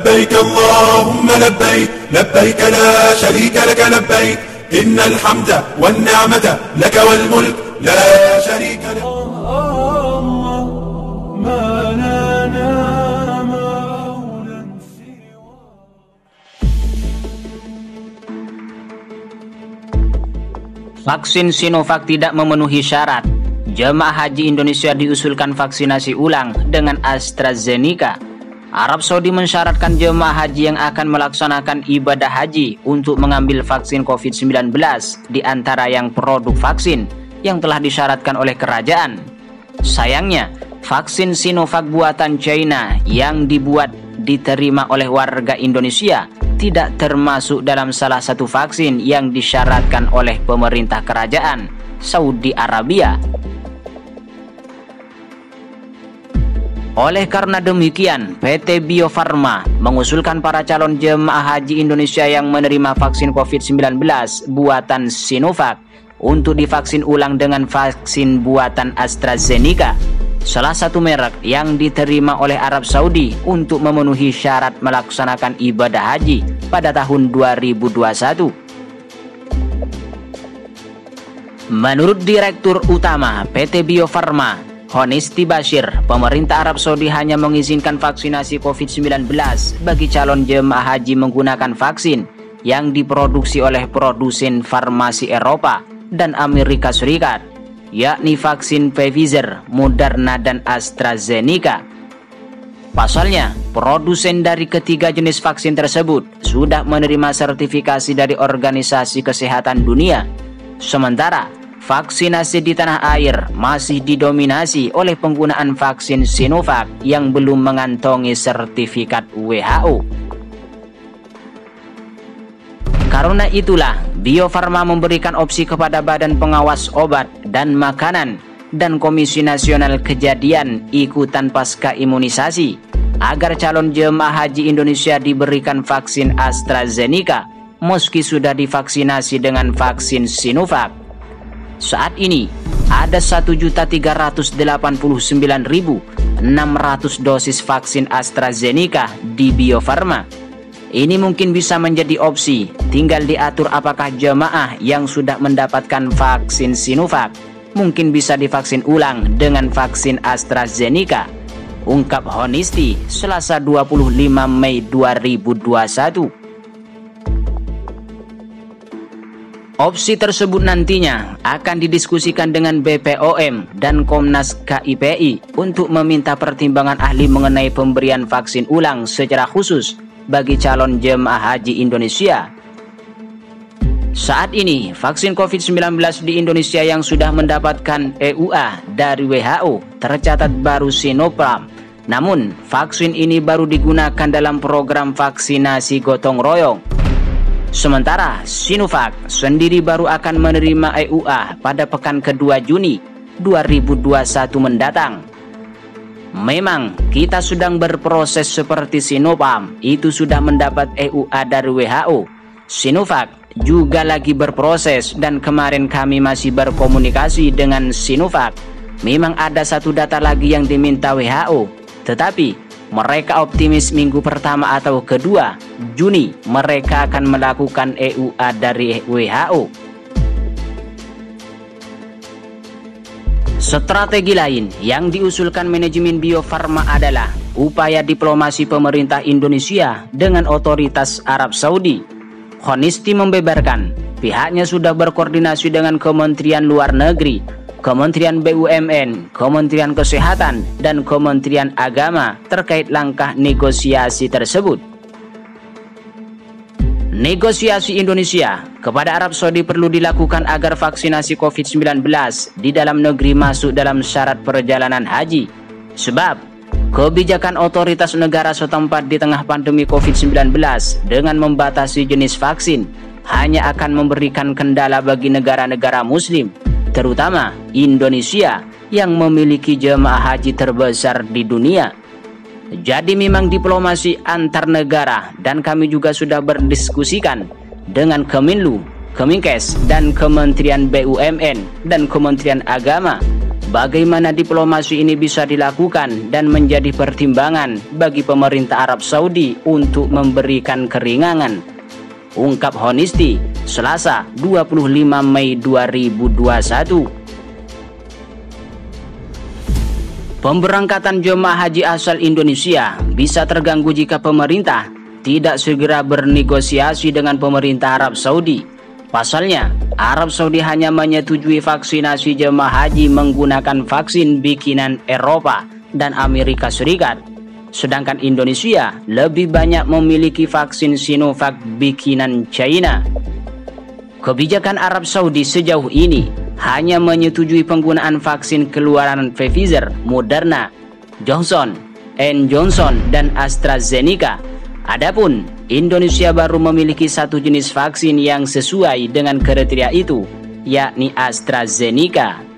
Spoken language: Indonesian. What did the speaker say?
لبيك اللهم لبيك لبيك لا شريك لك لبيك إن الحمد والنعمة لك والملك لا شريك لك. ما لنا مولى سوى. Vaksin Sinovac tidak memenuhi syarat. Jemaah haji Indonesia diusulkan vaksinasi ulang dengan AstraZeneca. Arab Saudi mensyaratkan jemaah haji yang akan melaksanakan ibadah haji untuk mengambil vaksin COVID-19 di antara yang produk vaksin yang telah disyaratkan oleh kerajaan. Sayangnya, vaksin Sinovac buatan China yang dibuat diterima oleh warga Indonesia tidak termasuk dalam salah satu vaksin yang disyaratkan oleh pemerintah kerajaan Saudi Arabia. Oleh karena demikian, PT Bio Farma mengusulkan para calon jemaah haji Indonesia yang menerima vaksin COVID-19 buatan Sinovac untuk divaksin ulang dengan vaksin buatan AstraZeneca, salah satu merek yang diterima oleh Arab Saudi untuk memenuhi syarat melaksanakan ibadah haji pada tahun 2021. Menurut Direktur Utama PT Bio Farma, Honisti Bashir, pemerintah Arab Saudi hanya mengizinkan vaksinasi COVID-19 bagi calon jemaah haji menggunakan vaksin yang diproduksi oleh produsen farmasi Eropa dan Amerika Serikat, yakni vaksin Pfizer, Moderna, dan AstraZeneca. Pasalnya, produsen dari ketiga jenis vaksin tersebut sudah menerima sertifikasi dari Organisasi Kesehatan Dunia. Sementara, vaksinasi di tanah air masih didominasi oleh penggunaan vaksin Sinovac yang belum mengantongi sertifikat WHO. Karena itulah, Bio Farma memberikan opsi kepada Badan Pengawas Obat dan Makanan dan Komisi Nasional Kejadian Ikutan Pasca Imunisasi agar calon jemaah haji Indonesia diberikan vaksin AstraZeneca meski sudah divaksinasi dengan vaksin Sinovac. Saat ini, ada 1.389.600 dosis vaksin AstraZeneca di Bio Farma. Ini mungkin bisa menjadi opsi, tinggal diatur apakah jemaah yang sudah mendapatkan vaksin Sinovac mungkin bisa divaksin ulang dengan vaksin AstraZeneca, ungkap Honisti Selasa 25 Mei 2021. Opsi tersebut nantinya akan didiskusikan dengan BPOM dan Komnas KIPI untuk meminta pertimbangan ahli mengenai pemberian vaksin ulang secara khusus bagi calon jemaah haji Indonesia. Saat ini, vaksin COVID-19 di Indonesia yang sudah mendapatkan EUA dari WHO tercatat baru Sinopharm. Namun, vaksin ini baru digunakan dalam program vaksinasi gotong royong. Sementara Sinovac sendiri baru akan menerima EUA pada pekan kedua Juni 2021 mendatang. Memang kita sedang berproses seperti Sinopharm itu sudah mendapat EUA dari WHO. Sinovac juga lagi berproses dan kemarin kami masih berkomunikasi dengan Sinovac. Memang ada satu data lagi yang diminta WHO, tetapi mereka optimis minggu pertama atau kedua Juni mereka akan melakukan EUA dari WHO. Strategi lain yang diusulkan manajemen Bio Farma adalah upaya diplomasi pemerintah Indonesia dengan otoritas Arab Saudi. Honisti membeberkan pihaknya sudah berkoordinasi dengan Kementerian Luar Negeri, Kementerian BUMN, Kementerian Kesehatan, dan Kementerian Agama terkait langkah negosiasi tersebut. Negosiasi Indonesia kepada Arab Saudi perlu dilakukan agar vaksinasi COVID-19 di dalam negeri masuk dalam syarat perjalanan haji. Sebab, kebijakan otoritas negara setempat di tengah pandemi COVID-19 dengan membatasi jenis vaksin hanya akan memberikan kendala bagi negara-negara Muslim, terutama Indonesia yang memiliki jemaah haji terbesar di dunia. Jadi memang diplomasi antar negara dan kami juga sudah berdiskusikan dengan Kemenlu, Kemenkes, dan Kementerian BUMN dan Kementerian Agama bagaimana diplomasi ini bisa dilakukan dan menjadi pertimbangan bagi pemerintah Arab Saudi untuk memberikan keringanan. Ungkap Honisti, Selasa 25 Mei 2021. Pemberangkatan jemaah haji asal Indonesia bisa terganggu jika pemerintah tidak segera bernegosiasi dengan pemerintah Arab Saudi. Pasalnya, Arab Saudi hanya menyetujui vaksinasi jemaah haji menggunakan vaksin bikinan Eropa dan Amerika Serikat. Sedangkan Indonesia lebih banyak memiliki vaksin Sinovac bikinan China. Kebijakan Arab Saudi sejauh ini hanya menyetujui penggunaan vaksin keluaran Pfizer, Moderna, Johnson & Johnson, dan AstraZeneca. Adapun Indonesia baru memiliki satu jenis vaksin yang sesuai dengan kriteria itu, yakni AstraZeneca.